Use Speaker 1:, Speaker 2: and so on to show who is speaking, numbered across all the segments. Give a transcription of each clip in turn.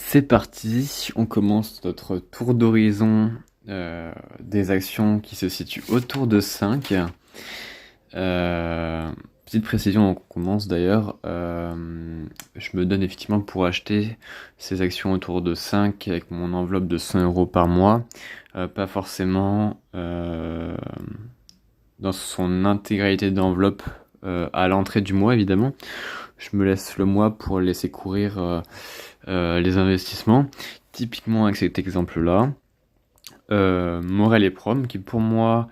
Speaker 1: C'est parti, on commence notre tour d'horizon des actions qui se situent autour de 5. Petite précision, on commence d'ailleurs, je me donne effectivement pour acheter ces actions autour de 5 avec mon enveloppe de 100 € par mois, pas forcément dans son intégralité d'enveloppe à l'entrée du mois évidemment. Je me laisse le mois pour laisser courir les investissements. Typiquement avec cet exemple-là, Morel et Prom, qui pour moi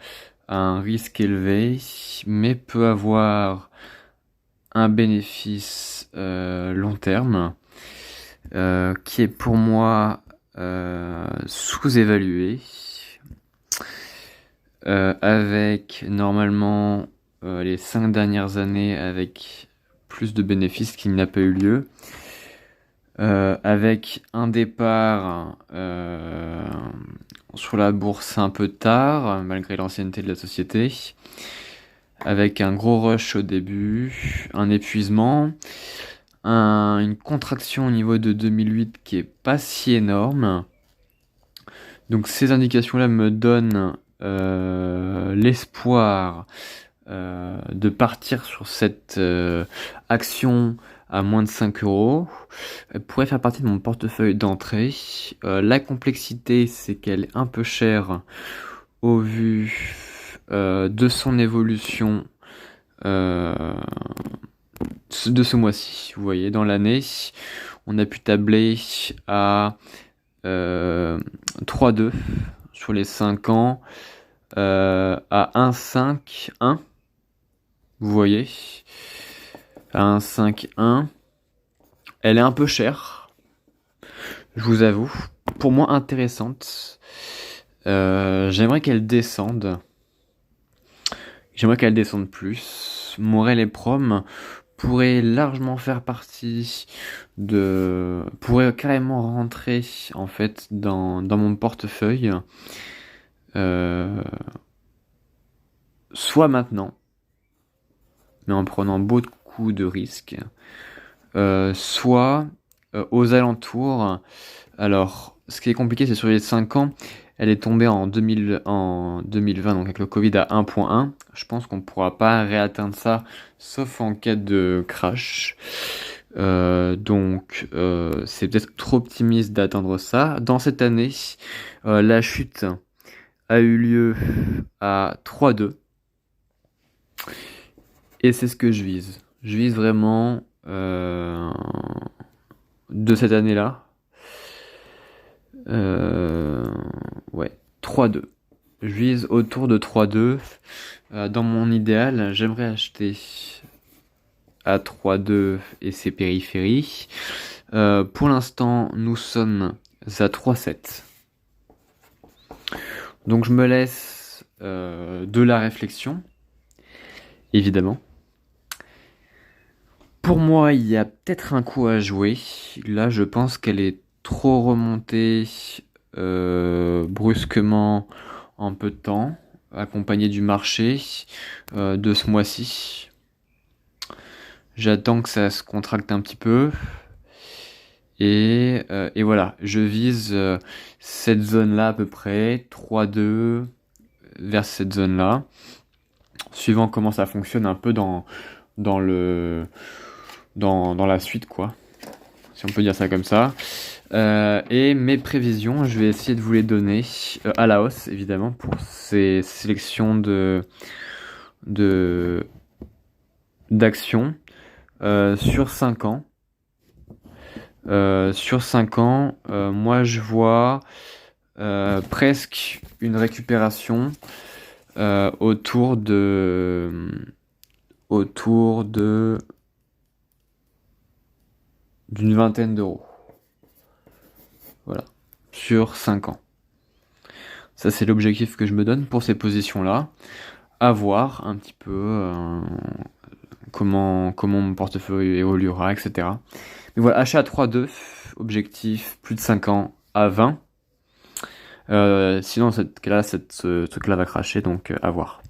Speaker 1: a un risque élevé, mais peut avoir un bénéfice long terme, qui est pour moi sous-évalué, avec normalement les 5 dernières années avec plus de bénéfices qui n'a pas eu lieu. Avec un départ sur la bourse un peu tard, malgré l'ancienneté de la société, avec un gros rush au début, un épuisement, une contraction au niveau de 2008 qui est pas si énorme. Donc ces indications-là me donnent l'espoir de partir sur cette action à moins de 5 €. Elle pourrait faire partie de mon portefeuille d'entrée. La complexité, c'est qu'elle est un peu chère au vu de son évolution de ce mois-ci. Vous voyez, dans l'année, on a pu tabler à 3,2 sur les 5 ans, à 1,5,1. Vous voyez, à 1,5,1. Elle est un peu chère, je vous avoue. Pour moi, intéressante. J'aimerais qu'elle descende. J'aimerais qu'elle descende plus. Morel et Prom pourrait largement faire partie pourrait carrément rentrer en fait dans mon portefeuille. Soit maintenant, mais en prenant beaucoup de risques, soit aux alentours. Alors, ce qui est compliqué, c'est sur les 5 ans, elle est tombée en 2020, donc avec le Covid à 1,1. Je pense qu'on ne pourra pas réatteindre ça, sauf en cas de crash. Donc, c'est peut-être trop optimiste d'attendre ça. Dans cette année, la chute a eu lieu à 3,2. Et c'est ce que je vise. Je vise vraiment de cette année-là. Ouais, 3,2. Je vise autour de 3,2. Dans mon idéal, j'aimerais acheter à 3,2 et ses périphéries. Pour l'instant, nous sommes à 3,7. Donc je me laisse de la réflexion, évidemment. Pour moi, il y a peut-être un coup à jouer. Là, je pense qu'elle est trop remontée brusquement en peu de temps, accompagnée du marché de ce mois-ci. J'attends que ça se contracte un petit peu. Et voilà, je vise cette zone-là à peu près, 3,2 vers cette zone-là. Suivant comment ça fonctionne un peu dans la suite, quoi. Si on peut dire ça comme ça. Et mes prévisions, je vais essayer de vous les donner à la hausse, évidemment, pour ces sélections d'actions sur 5 ans. Sur 5 ans, moi je vois presque une récupération autour d'une vingtaine d'euros. Voilà, sur 5 ans. Ça, c'est l'objectif que je me donne pour ces positions-là. À voir un petit peu comment mon portefeuille évoluera, etc. Mais voilà, achat à 3,2, objectif plus de 5 ans à 20. Sinon, ce truc-là va cracher, donc à voir.